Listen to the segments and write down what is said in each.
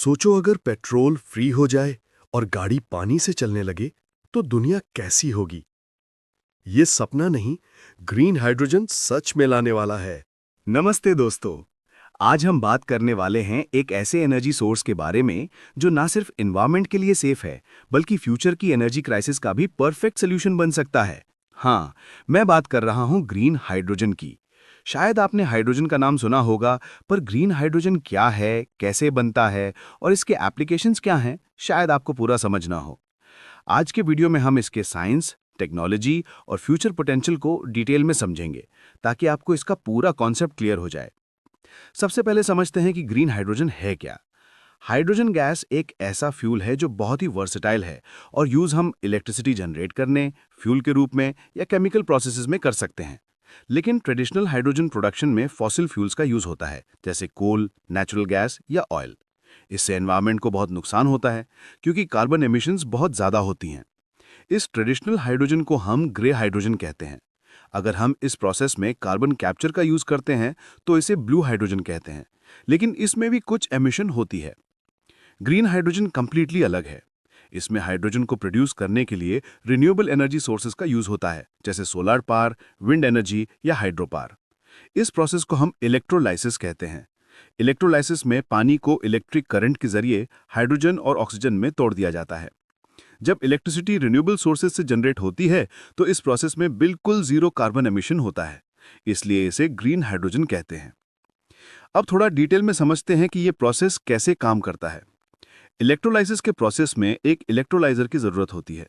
सोचो अगर petrol free हो जाए और गाड़ी पानी से चलने लगे तो दुनिया कैसी होगी। ये सपना नहीं, ग्रीन हाइड्रोजन सच में लाने वाला है। नमस्ते दोस्तों। आज हम बात करने वाले हैं एक ऐसे एनर्जी सोर्स के बारे में जो ना सिर्फ एनवायरनमेंट के लिए सेफ है बल्कि फ्यूचर की एनर्जी क्राइसिस का भी परफेक्ट सोल्यूशन बन सकता है। हाँ, मैं बात कर रहा हूँ ग्रीन हाइड्रोजन की। शायद आपने हाइड्रोजन का नाम सुना होगा, पर ग्रीन हाइड्रोजन क्या है, कैसे बनता है और इसके एप्लीकेशंस क्या हैं, शायद आपको पूरा समझ ना हो। आज के वीडियो में हम इसके साइंस, टेक्नोलॉजी और फ्यूचर पोटेंशियल को डिटेल में समझेंगे, ताकि आपको इसका पूरा कॉन्सेप्ट क्लियर हो जाए। सबसे पहले समझते हैं कि ग्रीन हाइड्रोजन है क्या। हाइड्रोजन गैस एक ऐसा फ्यूल है जो बहुत ही वर्सेटाइल है और यूज हम इलेक्ट्रिसिटी जनरेट करने, फ्यूल के रूप में या केमिकल प्रोसेसेस में कर सकते हैं। लेकिन ट्रेडिशनल हाइड्रोजन प्रोडक्शन में फॉसिल फ्यूल्स का यूज होता है, जैसे कोल, नेचुरल गैस या ऑयल। इससे एनवायरनमेंट को बहुत नुकसान होता है, क्योंकि कार्बन एमिशंस बहुत ज़्यादा होती हैं। इस ट्रेडिशनल हाइड्रोजन को हम ग्रे हाइड्रोजन कहते हैं। अगर हम इस प्रोसेस में कार्बन कैप्चर का यूज करते हैं तो इसे ब्लू हाइड्रोजन कहते हैं, लेकिन इसमें भी कुछ एमिशन होती है। ग्रीन हाइड्रोजन कंप्लीटली अलग है। इसमें हाइड्रोजन को प्रोड्यूस करने के लिए रिन्यूएबल एनर्जी सोर्सेज का यूज होता है, जैसे सोलर पावर, विंड एनर्जी या हाइड्रो पावर। इस प्रोसेस को हम इलेक्ट्रोलाइसिस कहते हैं। इलेक्ट्रोलाइसिस में पानी को इलेक्ट्रिक करंट के जरिए हाइड्रोजन और ऑक्सीजन में तोड़ दिया जाता है। जब इलेक्ट्रिसिटी रिन्यूएबल सोर्सेज से जनरेट होती है तो इस प्रोसेस में बिल्कुल जीरो कार्बन एमिशन होता है, इसलिए इसे ग्रीन हाइड्रोजन कहते हैं। अब थोड़ा डिटेल में समझते हैं कि ये प्रोसेस कैसे काम करता है। इलेक्ट्रोलाइसिस के प्रोसेस में एक इलेक्ट्रोलाइजर की जरूरत होती है।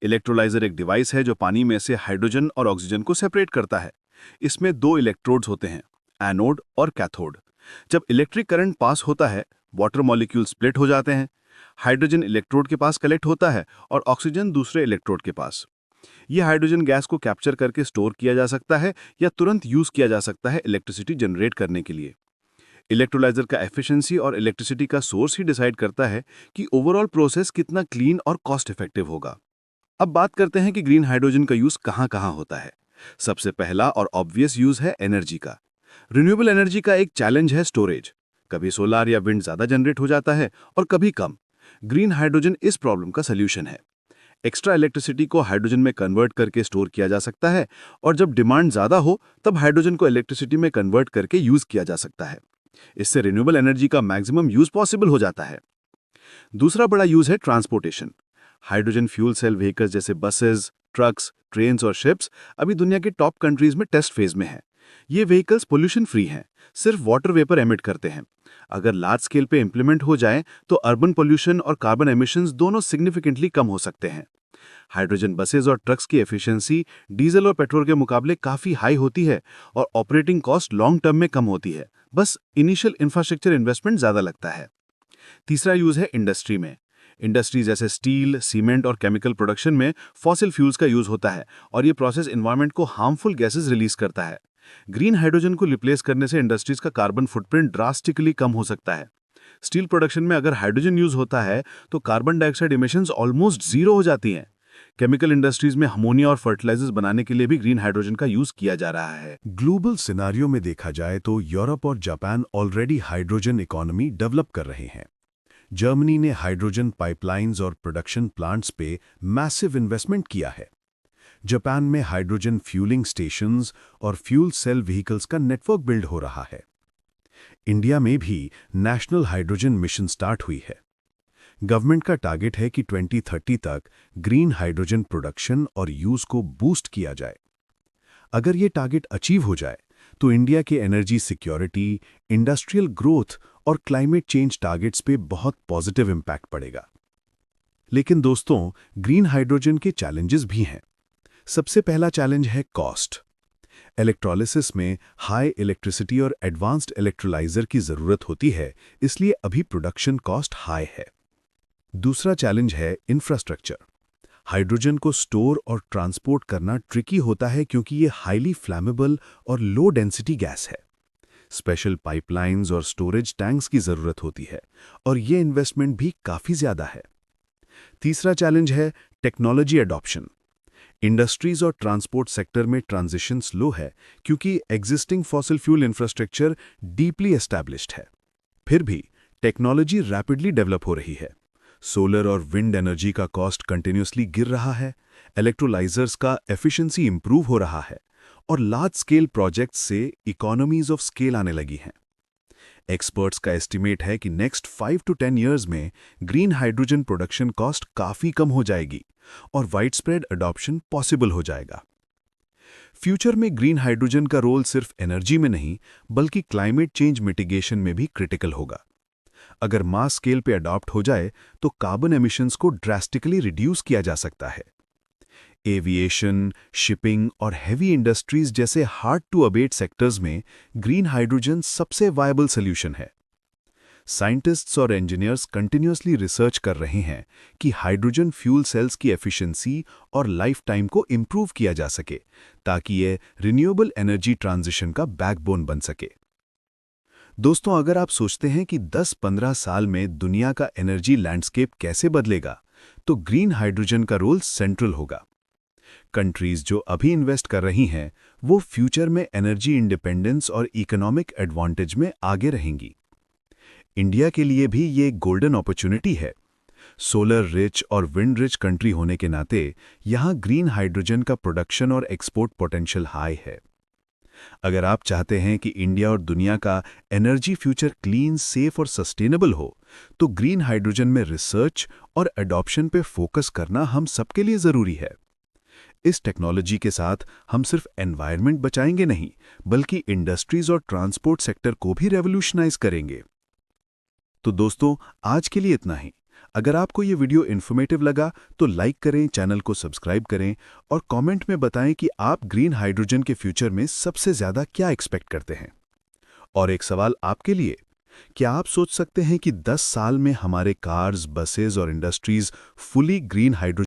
इलेक्ट्रोलाइजर एक डिवाइस है जो पानी में से हाइड्रोजन और ऑक्सीजन को सेपरेट करता है। इसमें दो इलेक्ट्रोड्स होते हैं, एनोड और कैथोड। जब इलेक्ट्रिक करंट पास होता है, वाटर मॉलिक्यूल स्प्लिट हो जाते हैं। हाइड्रोजन इलेक्ट्रोड के पास कलेक्ट होता है और ऑक्सीजन दूसरे इलेक्ट्रोड के पास। यह हाइड्रोजन गैस को कैप्चर करके स्टोर किया जा सकता है या तुरंत यूज किया जा सकता है इलेक्ट्रिसिटी जनरेट करने के लिए। इलेक्ट्रोलाइजर का एफिशिएंसी और इलेक्ट्रिसिटी का सोर्स ही डिसाइड करता है कि ओवरऑल प्रोसेस कितना क्लीन और कॉस्ट इफेक्टिव होगा। अब बात करते हैं कि ग्रीन हाइड्रोजन का यूज कहां-कहां होता है। सबसे पहला और ऑब्वियस यूज है एनर्जी का। रिन्यूएबल एनर्जी का एक चैलेंज है स्टोरेज। कभी सोलर या विंड ज्यादा जनरेट हो जाता है और कभी कम। ग्रीन हाइड्रोजन इस प्रॉब्लम का सलूशन है। एक्स्ट्रा इलेक्ट्रिसिटी को हाइड्रोजन में कन्वर्ट करके स्टोर किया जा सकता है और जब डिमांड ज्यादा हो तब हाइड्रोजन को इलेक्ट्रिसिटी में कन्वर्ट करके यूज किया जा सकता है। इससे रिन्यूएबल एनर्जी का मैक्सिमम यूज पॉसिबल हो जाता है। दूसरा बड़ा यूज है transportation. Hydrogen fuel cell vehicles जैसे बसेस, ट्रक्स, ट्रेन्स और शिप्स अभी दुनिया के टॉप कंट्रीज में टेस्ट फेज में हैं। ये व्हीकल्स पोल्यूशन फ्री हैं, सिर्फ वाटर वेपर एमिट करते हैं। अगर लार्ज स्केल पे इंप्लीमेंट हो जाए तो अर्बन पोल्यूशन और कार्बन एमिशंस दोनों सिग्निफिकेंटली कम हो सकते हैं। हाइड्रोजन बसेस और ट्रक्स की एफिशिएंसी डीजल और पेट्रोल के मुकाबले काफी हाई होती है और ऑपरेटिंग कॉस्ट लॉन्ग टर्म में कम होती है। बस इनिशियल इंफ्रास्ट्रक्चर इन्वेस्टमेंट ज्यादा लगता है। तीसरा यूज है इंडस्ट्री में। इंडस्ट्री जैसे स्टील, सीमेंट और केमिकल प्रोडक्शन में फॉसिल फ्यूल्स का यूज होता है और ये प्रोसेस एनवायरनमेंट को हार्मफुल गैसेस रिलीज करता है। ग्रीन हाइड्रोजन को रिप्लेस करने से इंडस्ट्रीज का कार्बन फुटप्रिंट ड्रास्टिकली कम हो सकता है। स्टील प्रोडक्शन में अगर हाइड्रोजन यूज होता है तो carbon dioxide emissions almost zero हो जाती हैं। केमिकल इंडस्ट्रीज में अमोनिया और फर्टिलाइजर्स बनाने के लिए भी ग्रीन हाइड्रोजन का यूज किया जा रहा है। ग्लोबल सिनारियो में देखा जाए तो यूरोप और Japan already hydrogen economy develop कर रहे हैं। जर्मनी ने हाइड्रोजन पाइपलाइंस और प्रोडक्शन प्लांट्स पे मैसिव इन्वेस्टमेंट किया है। जापान में हाइड्रोजन फ्यूलिंग स्टेशंस और फ्यूल सेल व्हीकल्स का नेटवर्क बिल्ड हो रहा है। इंडिया में भी नेशनल हाइड्रोजन मिशन स्टार्ट हुई है। गवर्नमेंट का टारगेट है कि 2030 तक ग्रीन हाइड्रोजन प्रोडक्शन और यूज को बूस्ट किया जाए। अगर ये टारगेट अचीव हो जाए तो इंडिया के एनर्जी सिक्योरिटी, इंडस्ट्रियल ग्रोथ और क्लाइमेट चेंज टारगेट्स पे बहुत पॉजिटिव इम्पैक्ट पड़ेगा। लेकिन दोस्तों, ग्रीन हाइड्रोजन के चैलेंजेस भी हैं। सबसे पहला चैलेंज है कॉस्ट। इलेक्ट्रोलिसिस में हाई इलेक्ट्रिसिटी और एडवांस्ड इलेक्ट्रोलाइजर की जरूरत होती है, इसलिए अभी प्रोडक्शन कॉस्ट हाई है। दूसरा चैलेंज है इंफ्रास्ट्रक्चर। हाइड्रोजन को स्टोर और ट्रांसपोर्ट करना ट्रिकी होता है क्योंकि ये हाईली फ्लैमेबल और लो डेंसिटी गैस है। स्पेशल पाइपलाइंस और स्टोरेज टैंक्स की जरूरत होती है और ये इन्वेस्टमेंट भी काफी ज्यादा है। तीसरा चैलेंज है टेक्नोलॉजी अडॉप्शन। इंडस्ट्रीज और ट्रांसपोर्ट सेक्टर में ट्रांजिशन स्लो है क्योंकि existing fossil fuel infrastructure deeply established है। फिर भी टेक्नोलॉजी रैपिडली डेवलप हो रही है। सोलर और विंड एनर्जी का कॉस्ट कंटिन्यूसली गिर रहा है, इलेक्ट्रोलाइजर्स का एफिशिएंसी इंप्रूव हो रहा है और लार्ज स्केल प्रोजेक्ट्स से इकोनॉमीज ऑफ स्केल आने लगी हैं। एक्सपर्ट्स का एस्टिमेट है कि नेक्स्ट 5 to 10 इयर्स में ग्रीन हाइड्रोजन प्रोडक्शन कॉस्ट काफ़ी कम हो जाएगी और वाइडस्प्रेड अडॉप्शन पॉसिबल हो जाएगा। फ्यूचर में ग्रीन हाइड्रोजन का रोल सिर्फ एनर्जी में नहीं बल्कि क्लाइमेट चेंज मिटिगेशन में भी क्रिटिकल होगा। अगर मास स्केल पे अडॉप्ट हो जाए तो कार्बन एमिशंस को ड्रास्टिकली रिड्यूस किया जा सकता है। एविएशन, शिपिंग और हेवी इंडस्ट्रीज जैसे हार्ड टू अबेट सेक्टर्स में ग्रीन हाइड्रोजन सबसे वायबल सॉल्यूशन है। साइंटिस्ट्स और इंजीनियर्स कंटिन्यूअसली रिसर्च कर रहे हैं कि हाइड्रोजन फ्यूल सेल्स की एफिशिएंसी और लाइफ टाइम को इंप्रूव किया जा सके ताकि ये रिन्यूएबल एनर्जी ट्रांजिशन का बैकबोन बन सके। दोस्तों, अगर आप सोचते हैं कि 10-15 साल में दुनिया का एनर्जी लैंडस्केप कैसे बदलेगा, तो ग्रीन हाइड्रोजन का रोल सेंट्रल होगा। कंट्रीज जो अभी इन्वेस्ट कर रही हैं, वो फ्यूचर में एनर्जी इंडिपेंडेंस और इकोनॉमिक एडवांटेज में आगे रहेंगी। इंडिया के लिए भी ये गोल्डन अपॉर्चुनिटी है। सोलर रिच और विंड रिच कंट्री होने के नाते यहाँ ग्रीन हाइड्रोजन का प्रोडक्शन और एक्सपोर्ट पोटेंशियल हाई है। अगर आप चाहते हैं कि इंडिया और दुनिया का एनर्जी फ्यूचर क्लीन, सेफ और सस्टेनेबल हो, तो ग्रीन हाइड्रोजन में रिसर्च और अडॉप्शन पे फोकस करना हम सबके लिए ज़रूरी है। इस टेक्नोलॉजी के साथ हम सिर्फ एनवायरनमेंट बचाएंगे नहीं, बल्कि इंडस्ट्रीज और ट्रांसपोर्ट सेक्टर को भी रेवोल्यूशनाइज करेंगे। तो दोस्तों, आज के लिए इतना ही। अगर आपको ये वीडियो इन्फॉर्मेटिव लगा तो लाइक करें, चैनल को सब्सक्राइब करें और कमेंट में बताएं कि आप ग्रीन हाइड्रोजन के फ्यूचर में सबसे ज़्यादा क्या एक्सपेक्ट करते हैं। और एक सवाल आपके लिए, क्या आप सोच सकते हैं कि 10 साल में हमारे कार्स, बसेस और इंडस्ट्रीज फुली ग्रीन हाइड्रोजन